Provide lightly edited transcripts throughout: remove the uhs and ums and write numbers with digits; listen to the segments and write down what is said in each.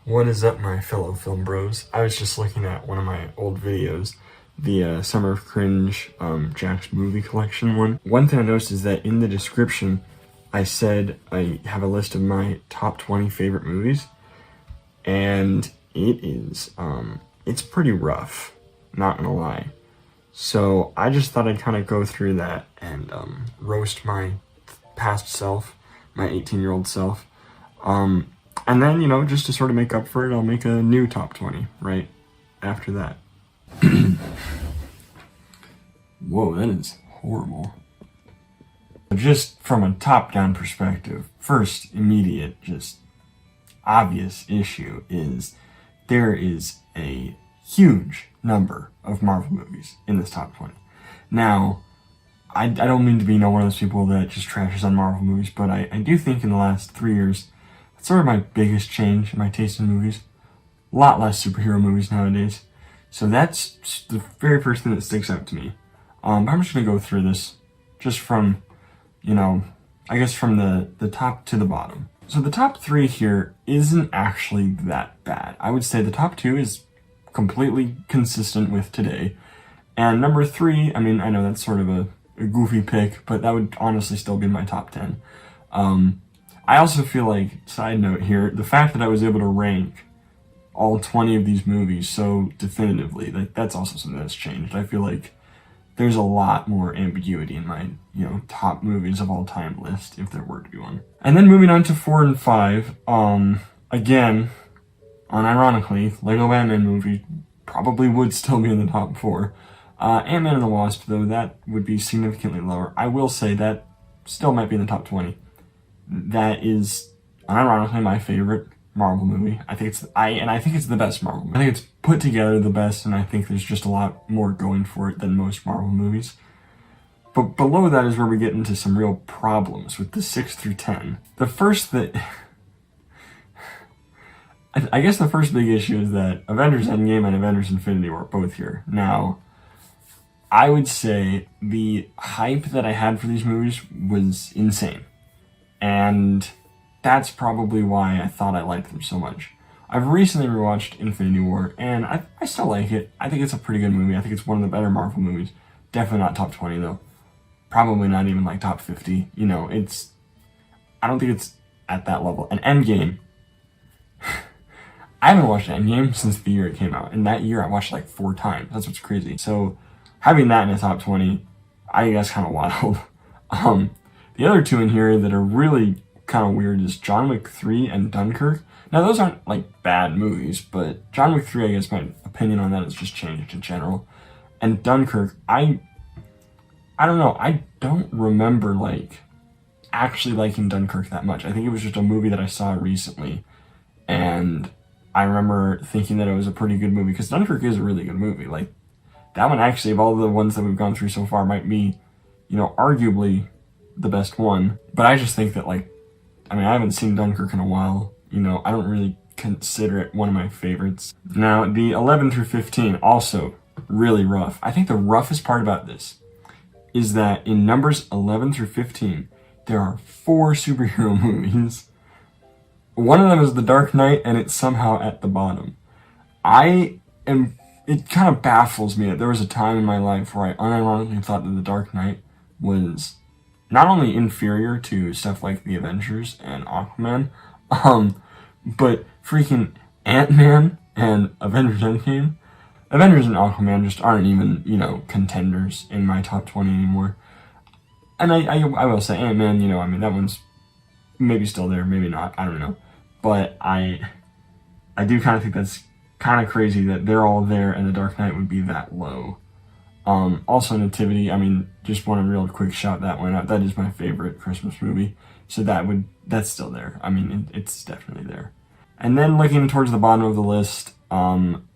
What is up, my fellow film bros? I was just looking at one of my old videos, the Summer of Cringe Jack's movie collection one. One thing I noticed is that in the description, I said I have a list of my top 20 favorite movies, and it's pretty rough, not gonna lie. So I just thought I'd kind of go through that and roast my past self, my 18-year-old self. And then, just to sort of make up for it, I'll make a new top 20 right after that. Whoa, that is horrible. Just from a top-down perspective, first immediate, just obvious issue is there is a huge number of Marvel movies in this top 20. Now, I don't mean to be one of those people that just trashes on Marvel movies, but I do think in the last 3 years, that's sort of my biggest change in my taste in movies. A lot less superhero movies nowadays. So that's the very first thing that sticks out to me. But I'm just going to go through this just from, I guess from the top to the bottom. So the top 3 here isn't actually that bad. I would say the top 2 is completely consistent with today. And number 3, I know that's sort of a goofy pick, but that would honestly still be in my top 10. I also feel like, side note here, the fact that I was able to rank all 20 of these movies so definitively, that's also something that's changed. I feel like there's a lot more ambiguity in my, top movies of all time list, if there were to be one. And then moving on to 4 and 5, again, unironically, Lego Batman movie probably would still be in the top 4. Ant-Man and the Wasp, though, that would be significantly lower. I will say that still might be in the top 20. That is, unironically, my favorite Marvel movie. I think it's the best Marvel movie. I think it's put together the best, and I think there's just a lot more going for it than most Marvel movies. But below that is where we get into some real problems with the 6 through 10. The first that... I guess the first big issue is that Avengers Endgame and Avengers Infinity War are both here. Now, I would say the hype that I had for these movies was insane. And that's probably why I thought I liked them so much. I've recently rewatched Infinity War, and I still like it. I think it's a pretty good movie. I think it's one of the better Marvel movies. Definitely not top 20, though. Probably not even, top 50. I don't think it's at that level. And Endgame, I haven't watched Endgame since the year it came out. And that year I watched 4 times. That's what's crazy. So, having that in the top 20, I think that's kind of wild. The other 2 in here that are really kind of weird is John Wick 3 and Dunkirk. Now, those aren't, bad movies, but John Wick 3, I guess my opinion on that has just changed in general. And Dunkirk, I don't know, I don't remember, actually liking Dunkirk that much. I think it was just a movie that I saw recently, and I remember thinking that it was a pretty good movie, because Dunkirk is a really good movie. That one actually, of all the ones that we've gone through so far, might be, arguably the best one. But I just think that, I haven't seen Dunkirk in a while. I don't really consider it one of my favorites. Now, the 11 through 15, also really rough. I think the roughest part about this is that in numbers 11 through 15, there are 4 superhero movies. One of them is The Dark Knight, and it's somehow at the bottom. It kind of baffles me that there was a time in my life where I unironically thought that The Dark Knight was not only inferior to stuff like The Avengers and Aquaman, but freaking Ant-Man and Avengers Endgame. Avengers and Aquaman just aren't even, contenders in my top 20 anymore. And I will say Ant-Man, that one's maybe still there, maybe not, I don't know. But I do kind of think that's kind of crazy that they're all there and The Dark Knight would be that low. Also Nativity, just want to real quick shout that one out. That is my favorite Christmas movie. So that's still there. It's definitely there. And then looking towards the bottom of the list,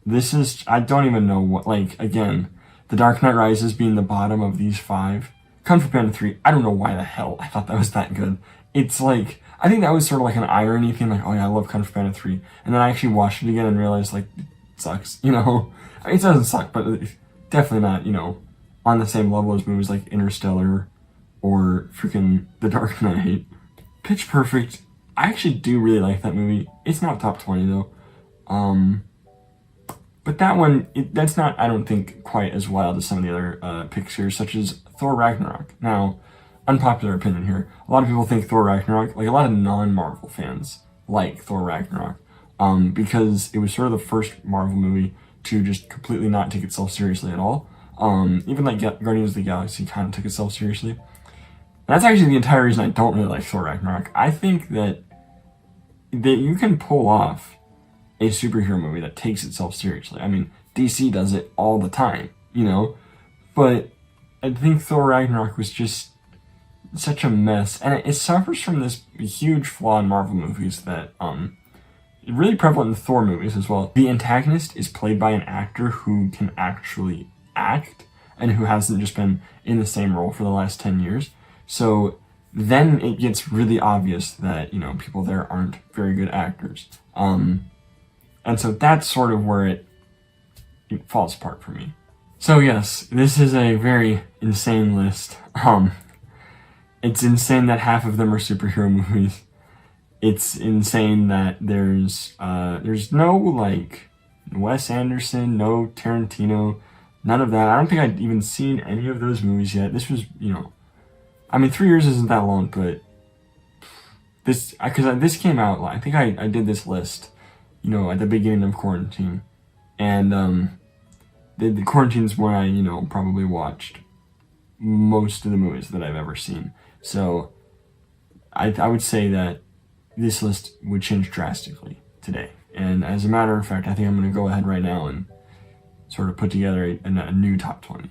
this is, I don't even know what, again, The Dark Knight Rises being the bottom of these 5. Kung Fu Panda 3, I don't know why the hell I thought that was that good. It's I think that was sort of an irony thing, oh yeah, I love Kung Fu Panda 3. And then I actually watched it again and realized, it sucks, it doesn't suck, but definitely not, on the same level as movies like Interstellar or freaking The Dark Knight. Pitch Perfect, I actually do really like that movie. It's not top 20 though. But that one, that's not, I don't think, quite as wild as some of the other picks here, such as Thor Ragnarok. Now, unpopular opinion here. A lot of people think Thor Ragnarok, like a lot of non-Marvel fans like Thor Ragnarok, because it was sort of the first Marvel movie to just completely not take itself seriously at all. Even like Guardians of the Galaxy kind of took itself seriously. And that's actually the entire reason I don't really like Thor Ragnarok. I think that you can pull off a superhero movie that takes itself seriously. I mean, DC does it all the time, you know? But I think Thor Ragnarok was just such a mess. And it suffers from this huge flaw in Marvel movies that, really prevalent in Thor movies as well. The antagonist is played by an actor who can actually act and who hasn't just been in the same role for the last 10 years. So then it gets really obvious that, you know, people there aren't very good actors. And so that's sort of where it falls apart for me. So yes, this is a very insane list. It's insane that half of them are superhero movies. It's insane that there's no, like, Wes Anderson, no Tarantino, none of that. I don't think I'd even seen any of those movies yet. This was, you know, I mean, 3 years isn't that long, but this came out, I think I did this list, you know, at the beginning of quarantine. And the quarantine's when I, you know, probably watched most of the movies that I've ever seen. So I would say that this list would change drastically today. And as a matter of fact, I think I'm going to go ahead right now and sort of put together a new top 20.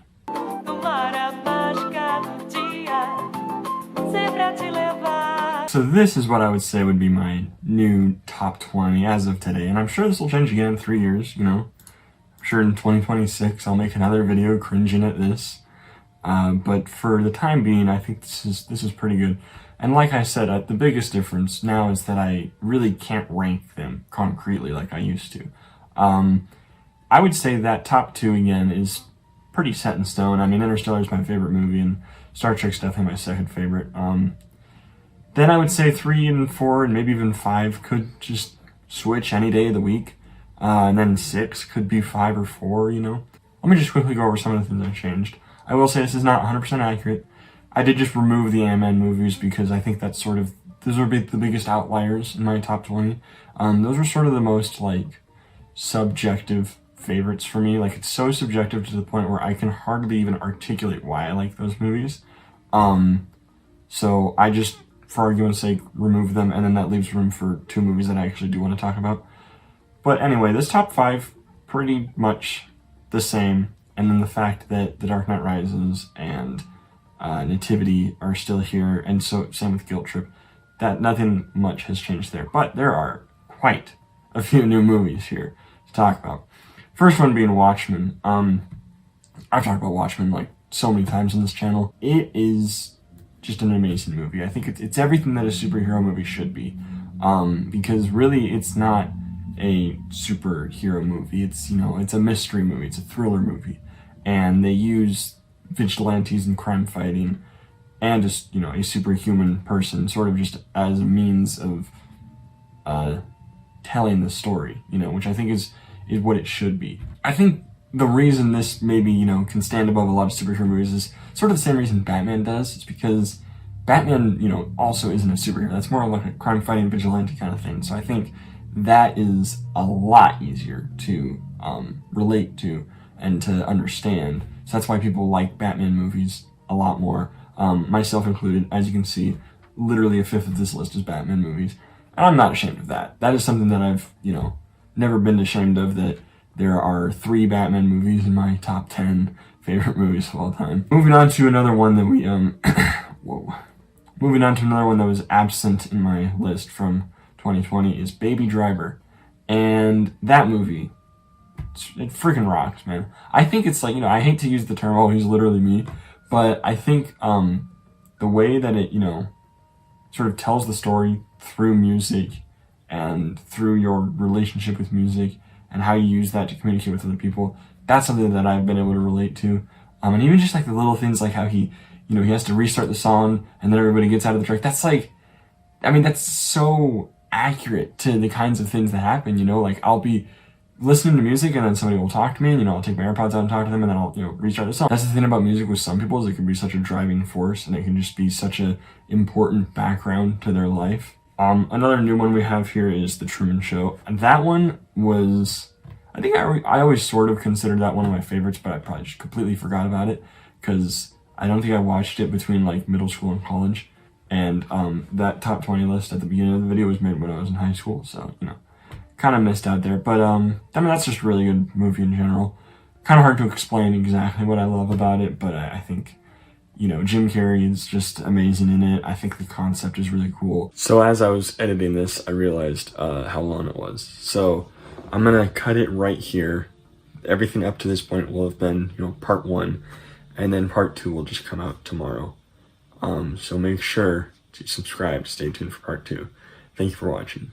So this is what I would say would be my new top 20 as of today. And I'm sure this will change again in 3 years, you know. I'm sure in 2026 I'll make another video cringing at this. But for the time being, I think this is pretty good. And like I said, the biggest difference now is that I really can't rank them concretely like I used to. I would say that top 2 again is pretty set in stone. I mean, Interstellar is my favorite movie, and Star Trek's definitely my second favorite. Then I would say 3 and 4 and maybe even 5 could just switch any day of the week. And then 6 could be 5 or 4, you know. Let me just quickly go over some of the things I changed. I will say this is not 100% accurate. I did just remove the Ant-Man movies because I think that's sort of, those would be the biggest outliers in my top 20. Those were sort of the most, like, subjective favorites for me. Like, it's so subjective to the point where I can hardly even articulate why I like those movies. So I just, for argument's sake, remove them, and then that leaves room for 2 movies that I actually do want to talk about. But anyway, this top 5, pretty much the same. And then the fact that The Dark Knight Rises and Nativity are still here, and so same with Guilt Trip, that nothing much has changed there. But there are quite a few new movies here to talk about. First one being Watchmen. I've talked about Watchmen like so many times on this channel. It is just an amazing movie. I think it's everything that a superhero movie should be. Because really it's not a superhero movie. It's, you know, it's a mystery movie. It's a thriller movie. And they use vigilantes and crime fighting and just, you know, a superhuman person sort of just as a means of telling the story, you know, which I think is what it should be. I think the reason this maybe, you know, can stand above a lot of superhero movies is sort of the same reason Batman does. It's because Batman, you know, also isn't a superhero. That's more like a crime fighting vigilante kind of thing. So I think that is a lot easier to relate to and to understand. So that's why people like Batman movies a lot more, myself included. As you can see, literally a fifth of this list is Batman movies. And I'm not ashamed of that. That is something that I've, you know, never been ashamed of, that there are 3 Batman movies in my top 10 favorite movies of all time. Moving on to another one that we, Moving on to another one that was absent in my list from 2020 is Baby Driver. And that movie, it freaking rocks, man. I think it's like, you know, I hate to use the term, oh, he's literally me, but I think the way that it, you know, sort of tells the story through music and through your relationship with music and how you use that to communicate with other people, that's something that I've been able to relate to. And even just like the little things like how he, you know, he has to restart the song and then everybody gets out of the truck. That's like, I mean, that's so accurate to the kinds of things that happen, you know, like I'll be listening to music and then somebody will talk to me and, you know, I'll take my AirPods out and talk to them and then I'll, you know, restart the song. That's the thing about music with some people, is it can be such a driving force and it can just be such a important background to their life. Another new one we have here is The Truman Show. And that one was, I think I always sort of considered that one of my favorites, but I probably just completely forgot about it because I don't think I watched it between like middle school and college. And that top 20 list at the beginning of the video was made when I was in high school, so, you know, kind of missed out there. But, I mean, that's just a really good movie in general. Kind of hard to explain exactly what I love about it, but I think, you know, Jim Carrey is just amazing in it. I think the concept is really cool. So as I was editing this, I realized how long it was. So I'm going to cut it right here. Everything up to this point will have been, you know, part 1, and then part 2 will just come out tomorrow. So make sure to subscribe, stay tuned for part 2. Thank you for watching.